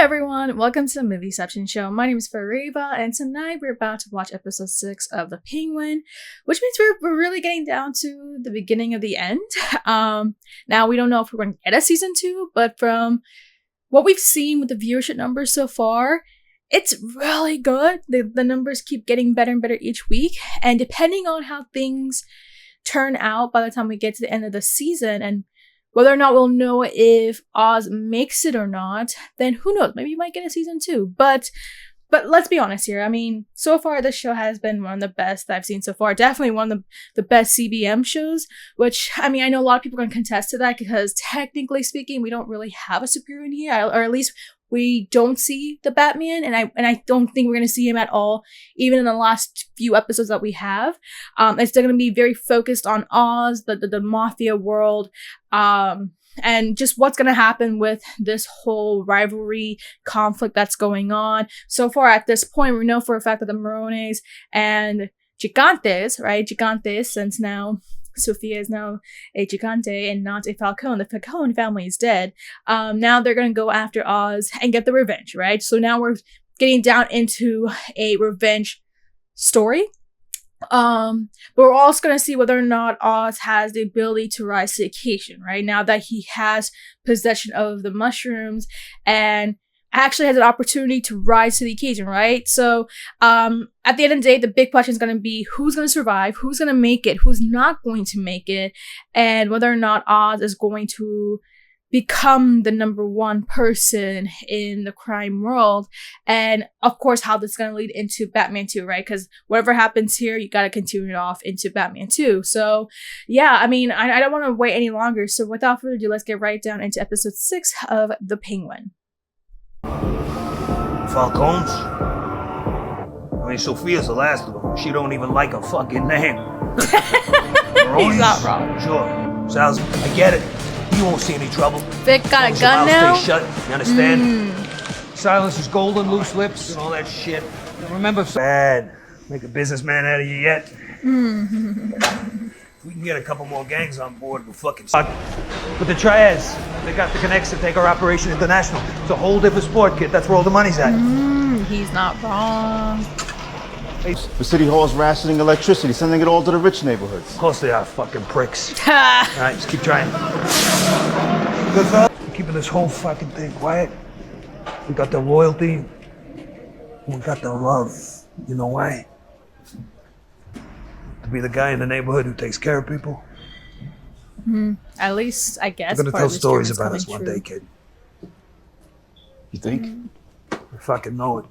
everyone, welcome to the Movieception Show. My name is Fariba, and tonight we're about to watch episode 6 of The Penguin, which means we're really getting down to the beginning of the end. Now, we don't know if we're going to get a season 2, but from what we've seen with the viewership numbers so far, it's really good. The numbers keep getting better and better each week, and depending on how things turn out by the time we get to the end of the season, and whether or not we'll know if Oz makes it or not, then who knows? Maybe you might get a season 2. But let's be honest here. I mean, so far this show has been one of the best that I've seen so far. Definitely one of the best CBM shows, which, I mean, I know a lot of people are going to contest to that because technically speaking, we don't really have a superhero in here, or at least we don't see the Batman, and I don't think we're going to see him at all, even in the last few episodes that we have. It's still going to be very focused on Oz, the mafia world, and just what's going to happen with this whole rivalry conflict that's going on. So far at this point, we know for a fact that the Morones and Gigantes, right? Gigantes, since now Sofia is now a Gigante and not a Falcone. The Falcone family is dead. Now they're going to go after Oz and get the revenge, right? So now we're getting down into a revenge story. But we're also going to see whether or not Oz has the ability to rise to the occasion, right? Now that he has possession of the mushrooms and actually has an opportunity to rise to the occasion, right? So at the end of the day, the big question is going to be who's going to survive, who's going to make it, who's not going to make it, and whether or not Oz is going to become the number one person in the crime world, and of course how this is going to lead into Batman 2, right? Because whatever happens here, you got to continue it off into Batman 2. So yeah, I mean, I don't want to wait any longer, so without further ado, let's get right down into episode 6 of The Penguin. Falcones? I mean, Sophia's the last of them. She don't even like a fucking name. He's not wrong. Sure. Sounds, I get it. You won't see any trouble. Vic got a gun now? Stay shut, you understand? Silence is golden, loose lips. And all that shit. Remember, Bad. Make a businessman out of you yet. If we can get a couple more gangs on board, we'll fucking... But the Triads, they got the connects to take our operation international. It's a whole different sport, kid. That's where all the money's at. He's not wrong. The city hall's rationing electricity, sending it all to the rich neighborhoods. Of course they are, fucking pricks. Alright, just keep trying. Good fella. Keeping this whole fucking thing quiet. We got the loyalty. We got the love. You know why? To be the guy in the neighborhood who takes care of people. At least, I guess. We're gonna tell stories about us one day, kid. You think? I fucking know it.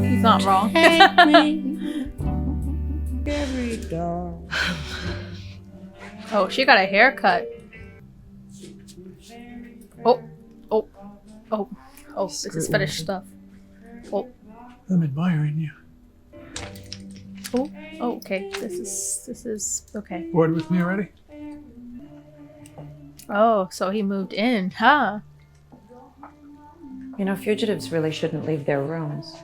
He's not wrong. Oh, she got a haircut. Oh, this is fetish stuff. Oh, I'm admiring you. oh, okay. This is okay. Bored with me already? Oh, so he moved in, huh? You know, fugitives really shouldn't leave their rooms.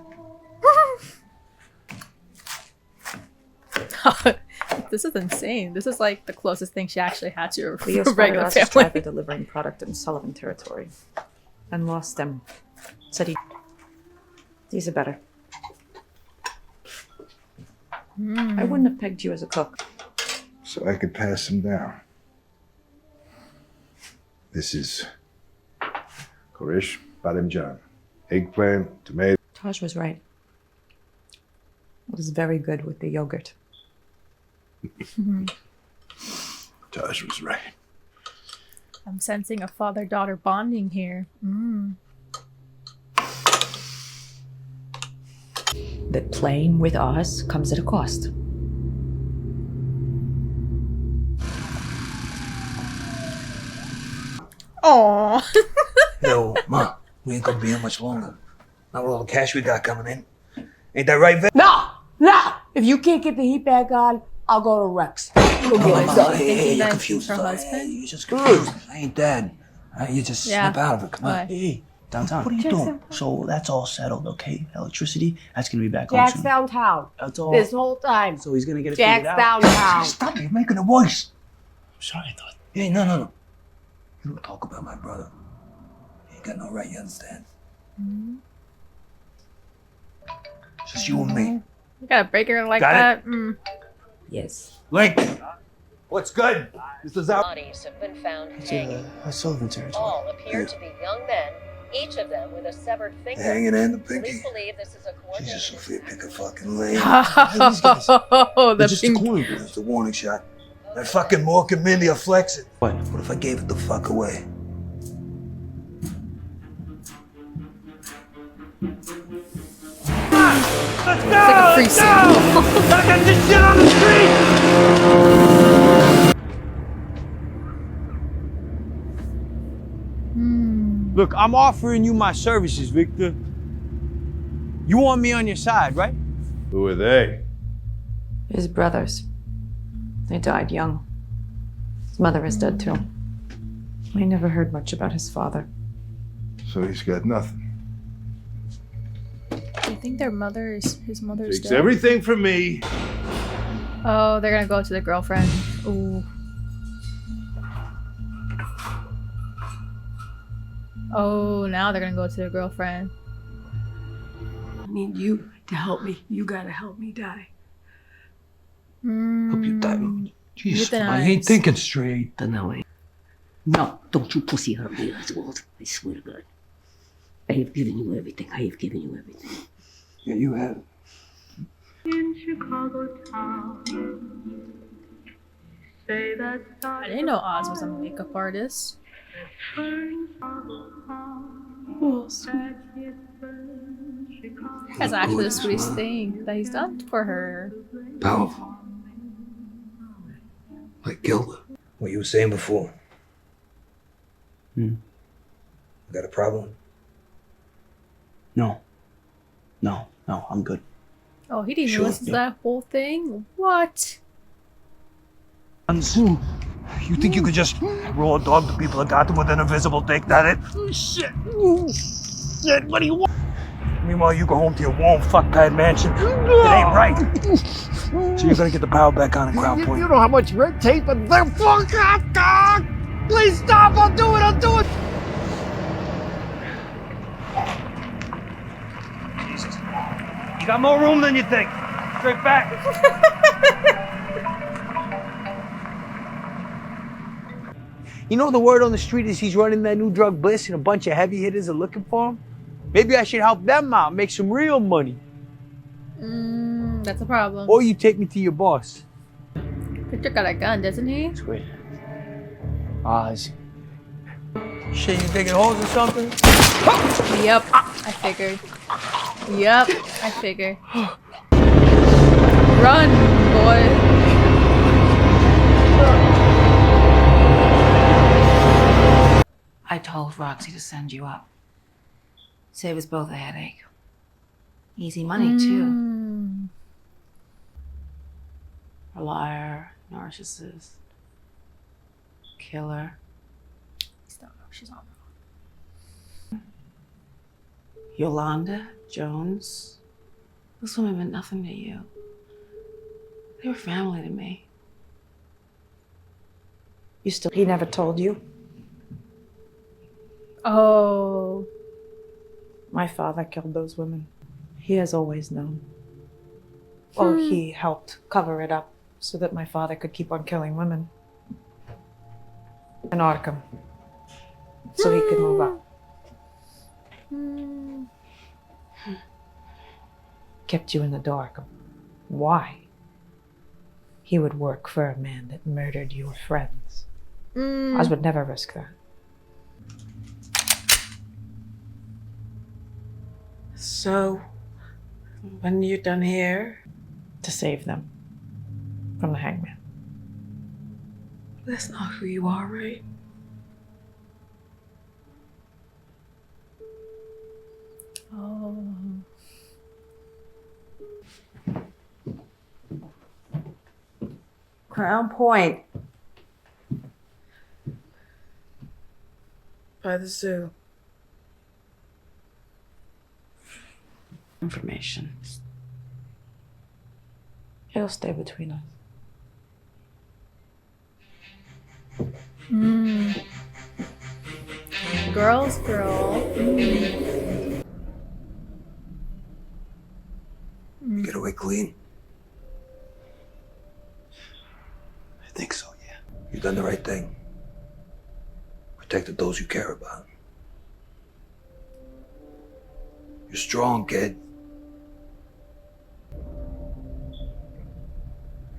This is insane. This is like the closest thing she actually had to a Leo's regular father asked family. driver delivering product in Sullivan territory and lost them. Said these are better. I wouldn't have pegged you as a cook. So I could pass them down. This is Korish Badimjan. Eggplant, tomato. Taj was right. It was very good with the yogurt. Taj was right. I'm sensing a father-daughter bonding here. That playing with Oz comes at a cost. Aww. Yo, Ma, we ain't gonna be here much longer. Not with all the cash we got coming in. Ain't that right, Vic? No! If you can't get the heat back on, I'll go to Rex. Hey, you're that confused. she's her Hey, husband? you're just confused. I ain't dead. You just Yeah. snap out of it. Come on. Why? Hey, downtown. What are you doing? So that's all settled, okay? Electricity, that's gonna be back on Jack's soon. downtown. That's all. This whole time. So he's gonna get it Jack's figured out. downtown. Stop it. You're making a voice. Sorry, I thought. Hey, no. You don't talk about my brother. You got no right, you understand? It's just you and me. You gotta break her like Got that. it? Yes. Link! What's good? This is out. Bodies have been found It's hanging. Sullivan territory. All appear to be young men, each of them with a severed finger. Hanging in the Police pinky. believe this is a Jesus, coordinated Sophia, pick a fucking lane. Oh, the Just a pink. clue. It's the warning shot. That fucking Mork and Mindy are flexing. What if I gave it the fuck away? Let's go! like a free Let's go! I got this shit on the street! Look, I'm offering you my services, Victor. You want me on your side, right? Who are they? His brothers. They died young. His mother is dead too. I never heard much about his father. So he's got nothing. Do you think their mother is his mother's Takes dead? everything from me. Oh, they're gonna go to the girlfriend. Ooh. Oh, now they're gonna go to their girlfriend. I need you to help me. You gotta help me die. Hope you die. Jesus, Euthanize. I ain't thinking straight. Then that way. No, don't you pussy hurt me, Oswald. I swear to God. I have given you everything. I have given you everything. Yeah, you have. I didn't know Oz was a makeup artist. That's actually the sweetest thing that he's done for her. Powerful. Like Gilda. What you were saying before. You got a problem? No. No, I'm good. Oh, he didn't Sure, listen to yeah. that whole thing? What? You think you could just raw dog the people of Gotham with an invisible dick, that it? Shit! Shit, what do you want? Meanwhile, you go home to your warm fuckpad mansion. It ain't right. So you're gonna get the power back on at Crown Point. You know how much red tape and they're fuck up, dog! Please stop, I'll do it! You got more room than you think. Straight back. You know the word on the street is he's running that new drug bliss and a bunch of heavy hitters are looking for him? Maybe I should help them out, make some real money. That's a problem. Or you take me to your boss. Victor got a gun, doesn't he? Sweet. Oz. Shit, you digging holes or something? Yep, I figured. Yep, I figured. Run, boy. I told Roxy to send you up. Save us both a headache. Easy money, too. A liar, narcissist, killer. She's on. Yolanda, Jones. Those women meant nothing to you. They were family to me. He never told you? Oh. My father killed those women. He has always known. Or he helped cover it up so that my father could keep on killing women. In Arkham. So he could move up. Kept you in the dark. Why? He would work for a man that murdered your friends. Oz would never risk that. So, when you're done here, To save them from the hangman. that's not who you are, right? Oh. Crown Point. By the zoo. Information. It'll stay between us. Girls, girl. You get away clean? I think so, yeah. You've done the right thing. Protected those you care about. You're strong, kid.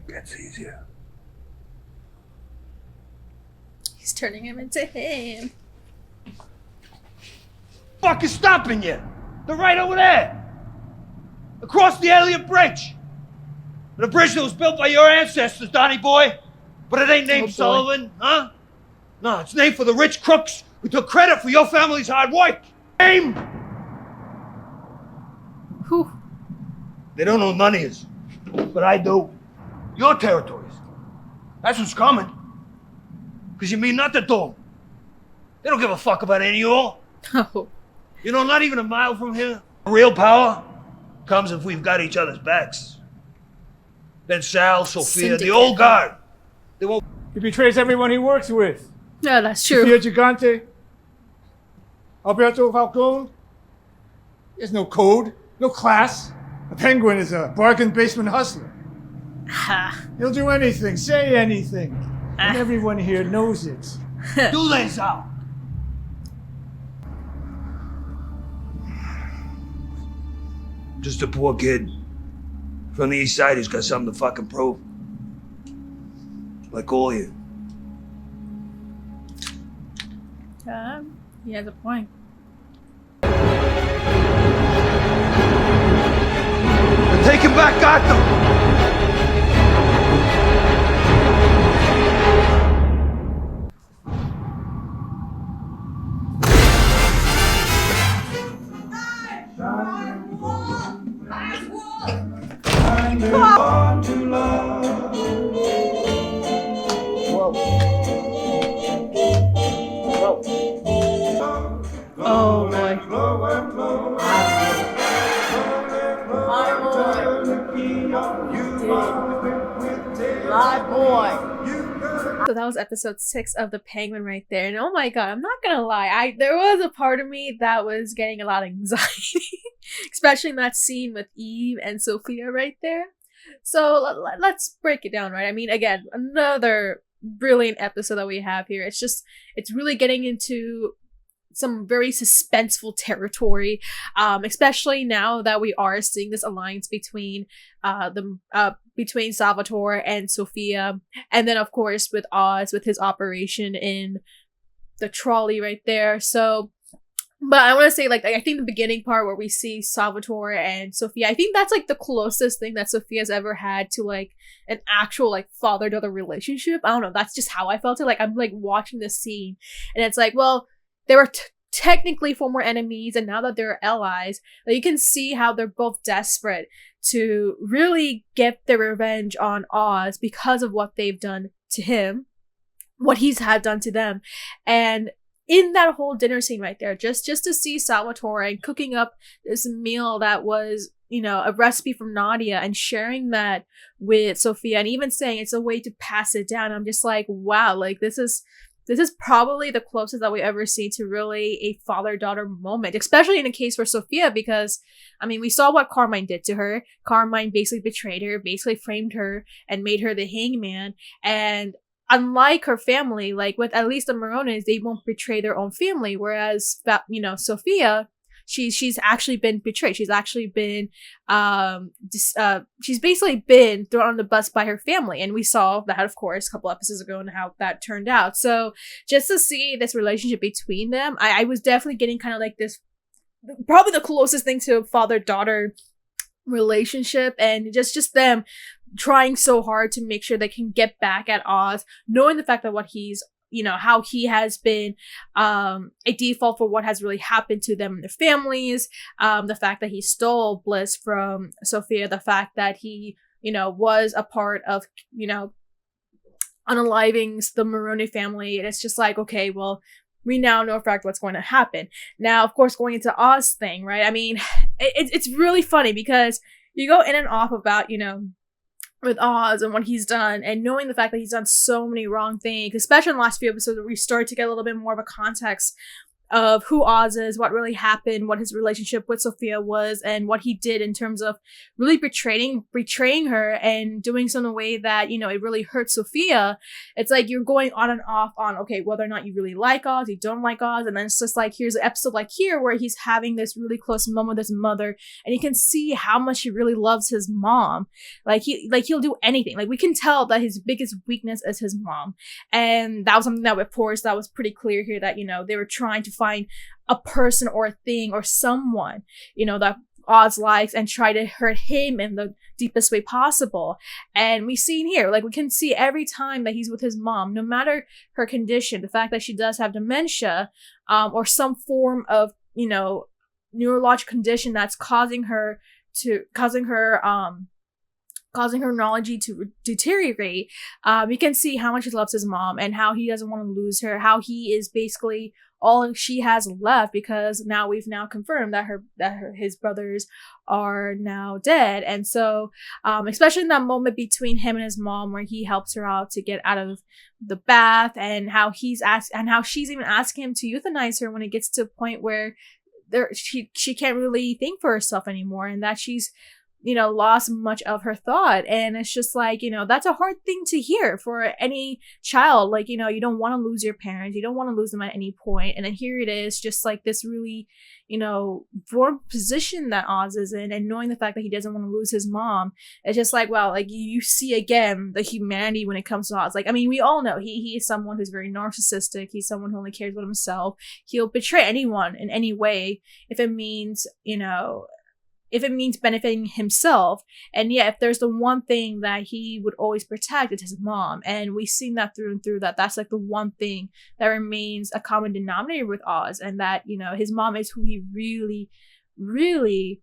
It gets easier. He's turning him into him. Fuck is stopping you? They're right over there. Across the Elliott Bridge. The bridge that was built by your ancestors, Donny boy. But it ain't named Sullivan, huh? No, it's named for the rich crooks who took credit for your family's hard work. Name! Whew. They don't know what money is, but I do. Your territories. That's what's coming. Because you mean nothing to them. They don't give a fuck about any of you all. Oh. You know, not even a mile from here. Real power comes if we've got each other's backs. Then Sal, Sophia, Syndicate. the old guard. They won't. He betrays everyone he works with. No, that's true. Sophia Gigante. Alberto Falcone. There's no code, no class. A penguin is a bargain basement hustler. Ha. He'll do anything, say anything. And everyone here knows it. Do they, Sal? Just a poor kid from the east side who's got something to fucking prove. Like all you. He has a point. They're taking back Gotham! Oh boy. So that was episode 6 of The Penguin right there. And oh my god, I'm not gonna lie, there was a part of me that was getting a lot of anxiety. Especially in that scene with Eve and Sophia right there. So let's break it down, right? I mean, again, another brilliant episode that we have here. It's really getting into some very suspenseful territory, especially now that we are seeing this alliance between between Salvatore and Sophia, and then of course with Oz with his operation in the trolley right there. So, but I want to say, like, I think the beginning part where we see Salvatore and Sophia, I think that's like the closest thing that Sophia's ever had to like an actual like father-daughter relationship. I don't know, that's just how I felt it. Like, I'm like watching this scene and it's like, well, they were technically former enemies, and now that they're allies, like, you can see how they're both desperate to really get their revenge on Oz because of what they've done to him, what he's had done to them. And in that whole dinner scene right there, just to see Salvatore and cooking up this meal that was, you know, a recipe from Nadia and sharing that with Sophia and even saying it's a way to pass it down, I'm just like, wow, like this is probably the closest that we ever see to really a father-daughter moment, especially in a case for Sophia, because, I mean, we saw what Carmine did to her. Carmine basically betrayed her, basically framed her, and made her the hangman. And unlike her family, like with at least the Morones, they won't betray their own family, whereas, you know, Sophia, she's actually been betrayed. She's actually been she's basically been thrown on the bus by her family, and we saw that, of course, a couple episodes ago and how that turned out. So just to see this relationship between them, I was definitely getting kind of like this, probably the closest thing to a father-daughter relationship, and just them trying so hard to make sure they can get back at Oz, knowing the fact that what he's, you know, how he has been a default for what has really happened to them and their families, the fact that he stole Bliss from Sophia, the fact that he, you know, was a part of, you know, unaliving the Moroni family. And it's just like, okay, well, we now know for fact what's going to happen. Now, of course, going into Oz thing, right? I mean, it's really funny because you go in and off about, you know, with Oz and what he's done, and knowing the fact that he's done so many wrong things, especially in the last few episodes where we start to get a little bit more of a context of who Oz is, what really happened, what his relationship with Sophia was, and what he did in terms of really betraying her and doing so in a way that, you know, it really hurt Sophia. It's like you're going on and off on, okay, whether or not you really like Oz, you don't like Oz, and then it's just like, here's an episode like here where he's having this really close moment with his mother, and you can see how much he really loves his mom. He'll do anything. Like, we can tell that his biggest weakness is his mom. And that was something that, of course, that was pretty clear here, that, you know, they were trying to find a person or a thing or someone, you know, that Oz likes and try to hurt him in the deepest way possible. And we see here, like, we can see every time that he's with his mom, no matter her condition, the fact that she does have dementia, or some form of, you know, neurological condition that's causing her neurology to deteriorate. We can see how much he loves his mom and how he doesn't want to lose her, how he is basically all she has left, because now we've confirmed that his brothers are now dead. And so especially in that moment between him and his mom where he helps her out to get out of the bath, and how she's even asking him to euthanize her when it gets to a point where she can't really think for herself anymore, and that she's, you know, lost much of her thought. And it's just like, you know, that's a hard thing to hear for any child. Like, you know, you don't want to lose your parents, you don't want to lose them at any point, and then here it is, just like this really, you know, warm position that Oz is in, and knowing the fact that he doesn't want to lose his mom. It's just like, wow, like, you see again the humanity when it comes to Oz. Like, I mean, we all know he is someone who's very narcissistic. He's someone who only cares about himself. He'll betray anyone in any way if it means, you know, if it means benefiting himself. And yeah, if there's the one thing that he would always protect, it's his mom. And we've seen that through and through, that's like the one thing that remains a common denominator with Oz, and that, you know, his mom is who he really, really,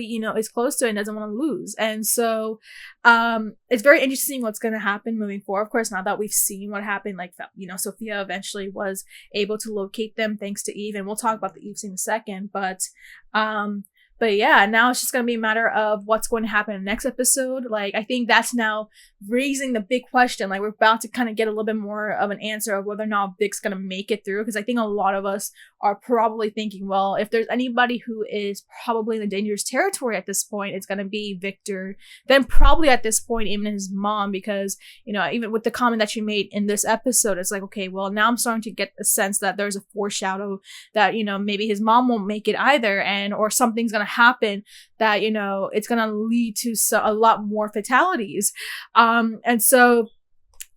you know, is close to and doesn't want to lose. And so it's very interesting what's going to happen moving forward. Of course, now that we've seen what happened, like, you know, Sophia eventually was able to locate them thanks to Eve, and we'll talk about the Eve scene in a second. But yeah, now it's just going to be a matter of what's going to happen in the next episode. Like, I think that's now raising the big question. Like, we're about to kind of get a little bit more of an answer of whether or not Vic's going to make it through. Because I think a lot of us are probably thinking, well, if there's anybody who is probably in the dangerous territory at this point, it's going to be Victor. Then probably at this point, even his mom. Because, you know, even with the comment that she made in this episode, it's like, okay, well, now I'm starting to get a sense that there's a foreshadow that, you know, maybe his mom won't make it either. Or something's going to happen that, you know, it's gonna lead to a lot more fatalities. And so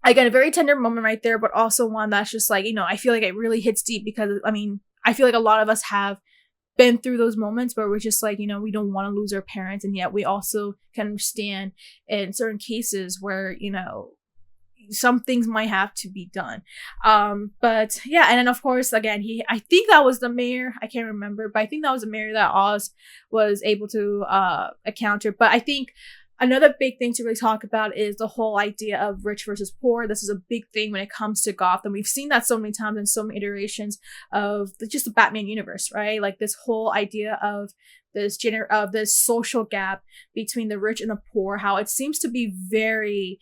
again, a very tender moment right there, but also one that's just like, you know, I feel like it really hits deep, because I mean, I feel like a lot of us have been through those moments where we're just like, you know, we don't want to lose our parents, and yet we also can understand in certain cases where, you know, some things might have to be done. But yeah, and then of course, again, I think that was the mayor, I can't remember, but I think that was the mayor that Oz was able to encounter. But I think another big thing to really talk about is the whole idea of rich versus poor. This is a big thing when it comes to Gotham. We've seen that so many times in so many iterations of just the Batman universe, right? Like, this whole idea of this social gap between the rich and the poor, how it seems to be very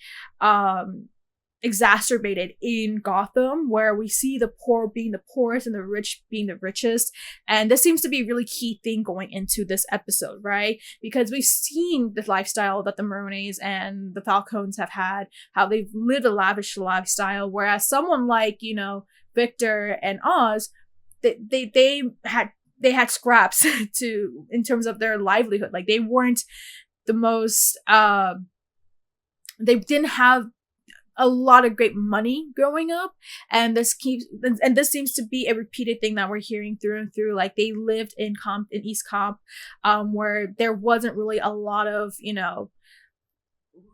exacerbated in Gotham, where we see the poor being the poorest and the rich being the richest. And this seems to be a really key thing going into this episode, right? Because we've seen the lifestyle that the Marones and the Falcones have had, how they've lived a lavish lifestyle, whereas someone like, you know, Victor and Oz, they had scraps in terms of their livelihood. Like, they weren't the most they didn't have a lot of great money growing up, and this seems to be a repeated thing that we're hearing through and through. Like, they lived in East Comp, where there wasn't really a lot of, you know,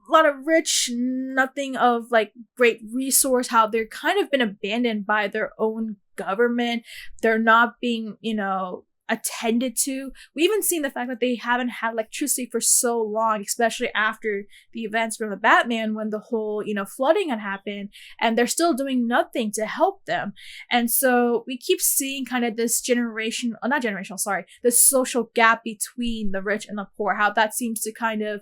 a lot of rich, nothing of like great resource, how they're kind of been abandoned by their own government. They're not being, you know, attended to. We even seen the fact that they haven't had electricity for so long, especially after the events from the Batman, when the whole, you know, flooding had happened, and they're still doing nothing to help them. And so we keep seeing kind of this this social gap between the rich and the poor, how that seems to kind of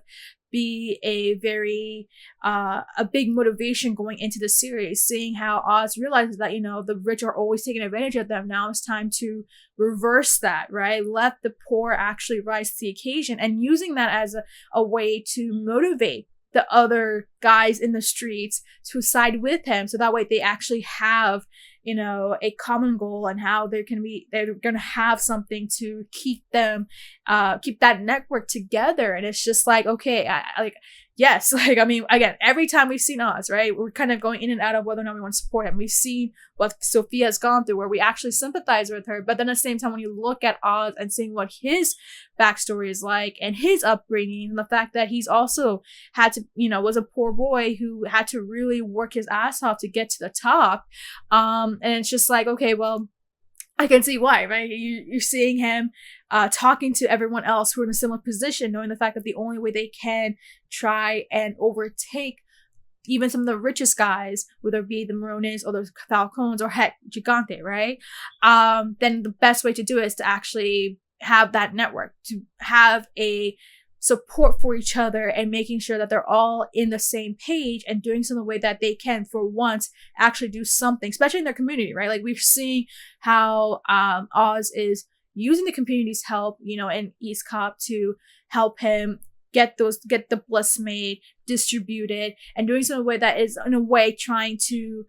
be a very a big motivation going into the series, seeing how Oz realizes that, you know, the rich are always taking advantage of them. Now it's time to reverse that, right? Let the poor actually rise to the occasion, and using that as a way to motivate the other guys in the streets to side with him, so that way they actually have, you know, a common goal, and how they're gonna have something to keep them keep that network together. And it's just like, okay, yes, like, I mean, again, every time we've seen Oz, right, we're kind of going in and out of whether or not we want to support him. We've seen what Sophia's gone through, where we actually sympathize with her, but then at the same time, when you look at Oz and seeing what his backstory is like, and his upbringing, and the fact that he's also had to, you know, was a poor boy who had to really work his ass off to get to the top, and it's just like, okay, well, I can see why, right? You're seeing him talking to everyone else who are in a similar position, knowing the fact that the only way they can try and overtake even some of the richest guys, whether it be the Marones or the Falcones or heck, Gigante, right? Then the best way to do it is to actually have that network, to have a support for each other, and making sure that they're all in the same page and doing so in the way that they can, for once, actually do something, especially in their community, right? Like, we've seen how Oz is using the community's help, you know, in East Cop to help him get the bliss made, distributed, and doing so in a way that is, in a way, trying to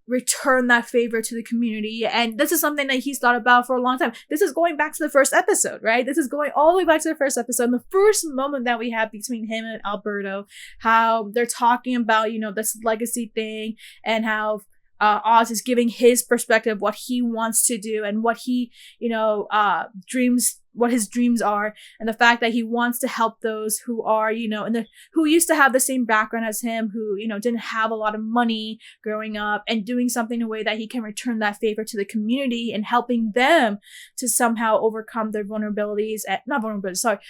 return that favor to the community. And this is something that he's thought about for a long time. This is going back to the first episode, right? This is going all the way back to the first episode. And the first moment that we have between him and Alberto, how they're talking about, you know, this legacy thing, and how Oz is giving his perspective, what he wants to do, and what he, you know, dreams, what his dreams are, and the fact that he wants to help those who are, you know, who used to have the same background as him, who, you know, didn't have a lot of money growing up, and doing something in a way that he can return that favor to the community, and helping them to somehow overcome their vulnerabilities,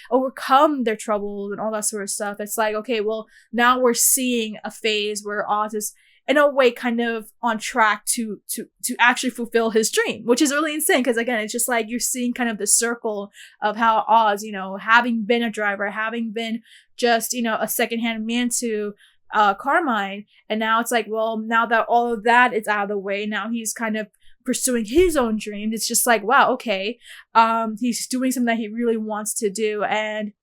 overcome their troubles and all that sort of stuff. It's like, okay, well, now we're seeing a phase where Oz is, in a way, kind of on track to actually fulfill his dream, which is really insane. Because again, it's just like you're seeing kind of the circle of how Oz, you know, having been a driver, having been just, you know, a secondhand man to Carmine, and now it's like, well, now that all of that is out of the way, now he's kind of pursuing his own dream. It's just like, wow, okay, he's doing something that he really wants to do. And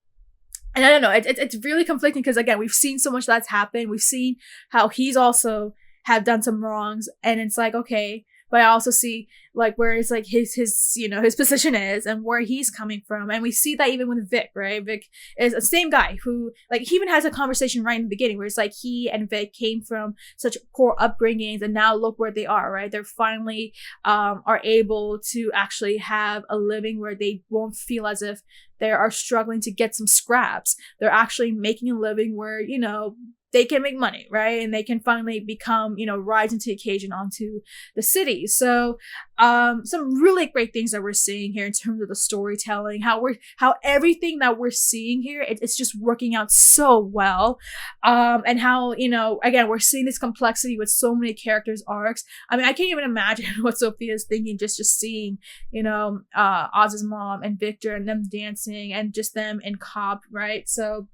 I don't know, it's really conflicting, because again, we've seen so much that's happened. We've seen how he's also have done some wrongs, and it's like, okay, but I also see like where it's like his you know, his position is and where he's coming from. And we see that even with Vic, right? Vic is the same guy who, like, he even has a conversation right in the beginning where it's like he and Vic came from such poor upbringings, and now look where they are, right? They're finally are able to actually have a living where they won't feel as if they are struggling to get some scraps. They're actually making a living where, you know, they can make money, right? And they can finally become, you know, rise into the occasion onto the city. So some really great things that we're seeing here in terms of the storytelling, how everything that we're seeing here, it's just working out so well. And how, you know, again, we're seeing this complexity with so many characters' arcs. I mean, I can't even imagine what Sophia's thinking just seeing, you know, Oz's mom and Victor and them dancing, and just them in Cobb, right? So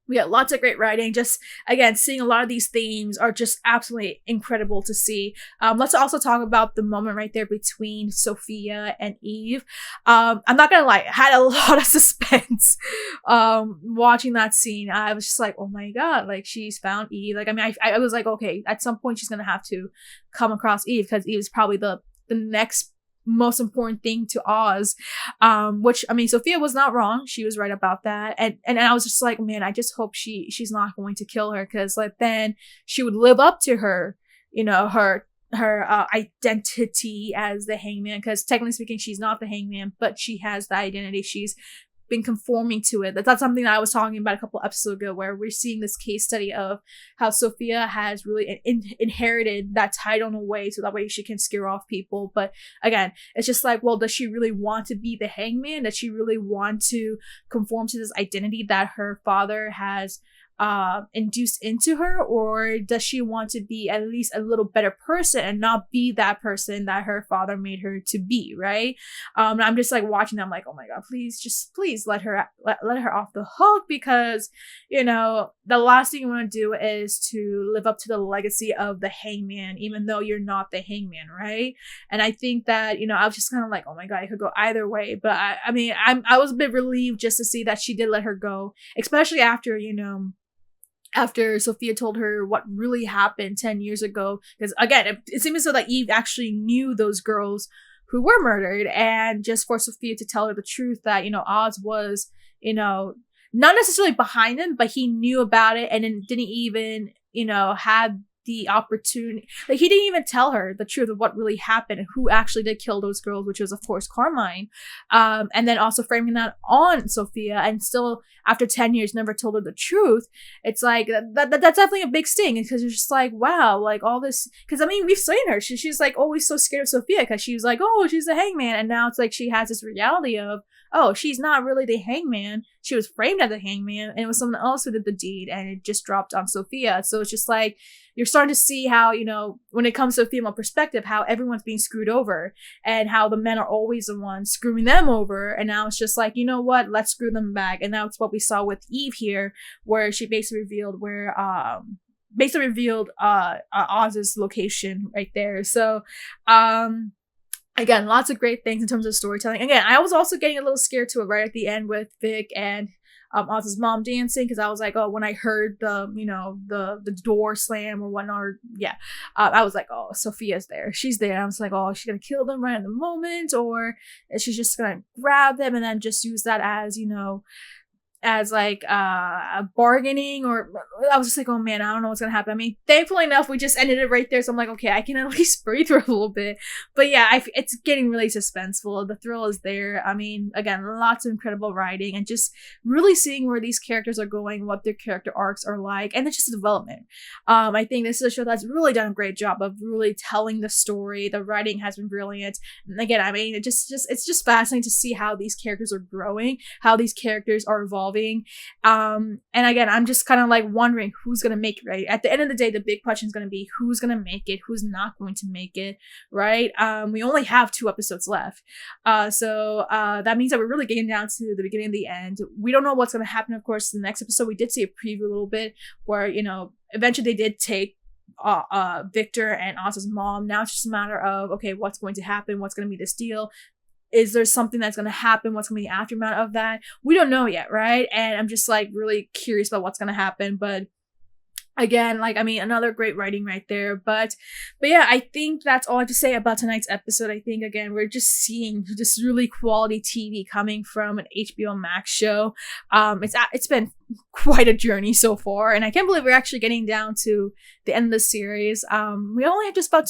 we got lots of great writing. Just, again, seeing a lot of these themes are just absolutely incredible to see. Let's also talk about the moment right there between Sophia and Eve. I'm not gonna lie, I had a lot of suspense watching that scene. I was just like, oh my god, like, she's found Eve. Like, I mean, I was like, okay, at some point she's gonna have to come across Eve, because Eve is probably the next most important thing to Oz, which, I mean, Sophia was not wrong. She was right about that. And I was just like, man, I just hope she's not going to kill her, because like then she would live up to her, you know, her identity as the hangman, because technically speaking, she's not the hangman, but she has the identity. She's been conforming to it. That's something that I was talking about a couple episodes ago, where we're seeing this case study of how Sophia has really inherited that title in a way, so that way she can scare off people. But again, it's just like, well, does she really want to be the hangman? Does she really want to conform to this identity that her father has induced into her, or does she want to be at least a little better person and not be that person that her father made her to be, right? I'm just like watching them like, oh my god, please let her off the hook, because you know the last thing you want to do is to live up to the legacy of the hangman, even though you're not the hangman, right? And I think that, you know, I was just kind of like, oh my god, it could go either way. But I mean, I was a bit relieved just to see that she did let her go, especially after, you know, after Sophia told her what really happened 10 years ago. Because again, it seems so that Eve actually knew those girls who were murdered, and just for Sophia to tell her the truth that, you know, Oz was, you know, not necessarily behind them, but he knew about it and then didn't even, you know, have the opportunity. Like, he didn't even tell her the truth of what really happened and who actually did kill those girls, which was, of course, Carmine. And then also framing that on Sophia, and still, after 10 years, never told her the truth. It's like, that's definitely a big sting, because it's just like, wow, like all this. Because, I mean, we've seen her. She's like always so scared of Sophia, because she was like, oh, she's the hangman. And now it's like she has this reality of, oh, she's not really the hangman. She was framed as a hangman, and it was someone else who did the deed, and it just dropped on Sophia. So it's just like, you're starting to see how, you know, when it comes to a female perspective, how everyone's being screwed over, and how the men are always the ones screwing them over. And now it's just like, you know what, let's screw them back. And that's what we saw with Eve here, where she basically revealed Oz's location right there. So again, lots of great things in terms of storytelling. Again, I was also getting a little scared to it right at the end with Vic and Oz's mom dancing, because I was like, oh, when I heard the, you know, the door slam or whatnot, I was like, oh, Sophia's there. She's there. I was like, oh, she's gonna kill them right in the moment, or she's just gonna grab them and then just use that as, you know, as like a bargaining. Or I was just like, oh man, I don't know what's gonna happen. I mean, thankfully enough, we just ended it right there, so I'm like, okay, I can at least breathe for a little bit. But yeah, it's getting really suspenseful. The thrill is there. I mean, again, lots of incredible writing, and just really seeing where these characters are going, what their character arcs are like, and it's just development. I think this is a show that's really done a great job of really telling the story. The writing has been brilliant, and again, I mean, it's just fascinating to see how these characters are growing, how these characters are evolving. And again, I'm just kind of like wondering who's gonna make it, right? At the end of the day, the big question is gonna be who's gonna make it, who's not going to make it, right? We only have 2 episodes left, so that means that we're really getting down to the beginning of the end. We don't know what's gonna happen. Of course, in the next episode, we did see a preview a little bit where, you know, eventually they did take Victor and Oz's mom. Now it's just a matter of, okay, what's going to happen? What's going to be this deal? Is there something that's going to happen? What's going to be the aftermath of that? We don't know yet, right? And I'm just like really curious about what's going to happen. But again, like, I mean, another great writing right there. But yeah, I think that's all I have to say about tonight's episode. I think, again, we're just seeing just really quality TV coming from an HBO Max show. It's been quite a journey so far, and I can't believe we're actually getting down to the end of the series. We only have just about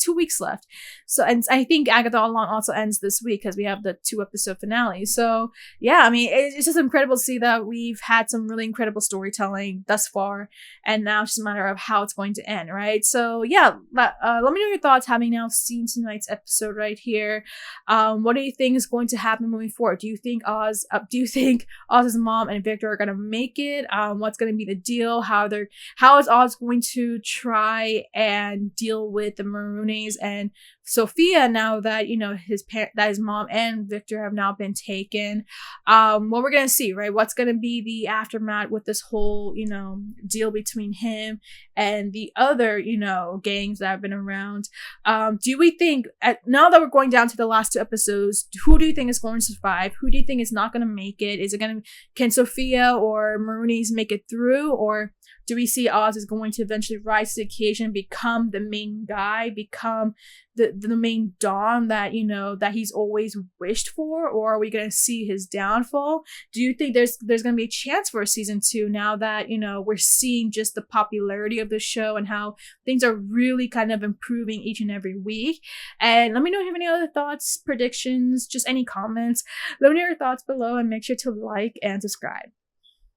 2 weeks left. So, and I think Agatha All Along also ends this week, because we have the 2-episode finale. So yeah, I mean, it's just incredible to see that we've had some really incredible storytelling thus far, and now it's just a matter of how it's going to end, right? So yeah, let me know your thoughts having now seen tonight's episode right here. What do you think is going to happen moving forward? Do you think Oz's mom and Victor are gonna make it? What's going to be the deal? How is Oz going to try and deal with the Maroones and Sophia now that, you know, his mom and Victor have now been taken? What we're going to see, right? What's going to be the aftermath with this whole, you know, deal between him and the other, you know, gangs that have been around? Do we think, now that we're going down to the last 2 episodes, who do you think is going to survive? Who do you think is not going to make it? Can Sophia or Maroones make it through? Or do we see Oz is going to eventually rise to the occasion, become the main guy, become the main Don that, you know, that he's always wished for? Or are we going to see his downfall? Do you think there's going to be a chance for a season 2 now that, you know, we're seeing just the popularity of the show and how things are really kind of improving each and every week? And let me know if you have any other thoughts, predictions, just any comments. Let me know your thoughts below, and make sure to like and subscribe.